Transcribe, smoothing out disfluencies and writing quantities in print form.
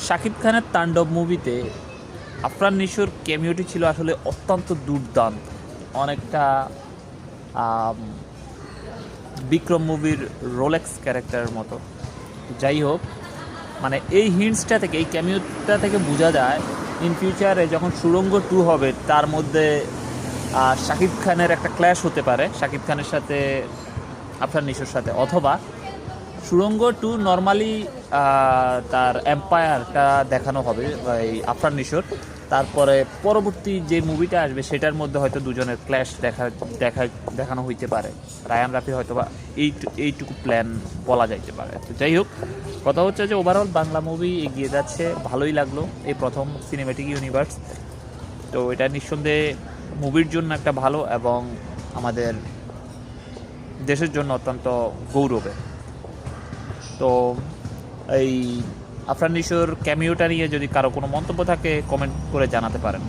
শাকিব খানের তাণ্ডব মুভিতে আফরান নিশোর ক্যামিওটি ছিল আসলে অত্যন্ত দুর্দান্ত, অনেকটা আম, বিক্রম মুভির রোলেক্স ক্যারেক্টারের মতো। যাই হোক, মানে এই হিন্টসটা থেকে, এই ক্যামিওটা থেকে বোঝা যায় ইন ফিউচারে যখন সুড়ঙ্গ 2 হবে তার মধ্যে শাকিব খানের একটা ক্ল্যাশ হতে পারে শাকিব খানের সাথে আফরান নিশোর সাথে, অথবা সুড়ঙ্গ 2 নর্মালি তার এম্পায়ারটা দেখানো হবে এই আফরান নিশোর, তারপরে পরবর্তী যে মুভিটা আসবে সেটার মধ্যে হয়তো দুজনের ক্ল্যাশ দেখানো হইতে পারে। রায়ান রাফি হয়তো বা এইটুকু প্ল্যান বলা যাইতে পারে। তো যাই হোক, কথা হচ্ছে যে ওভারঅল বাংলা মুভি এগিয়ে যাচ্ছে, ভালোই লাগলো এই প্রথম সিনেম্যাটিক ইউনিভার্স। তো এটা নিঃসন্দেহে মুভির জন্য একটা ভালো এবং আমাদের দেশের জন্য অত্যন্ত গৌরবের। তো এই আফরান নিশোর ক্যামিওটা নিয়ে যদি কারো কোনো মন্তব্য থাকে কমেন্ট করে জানাতে পারেন।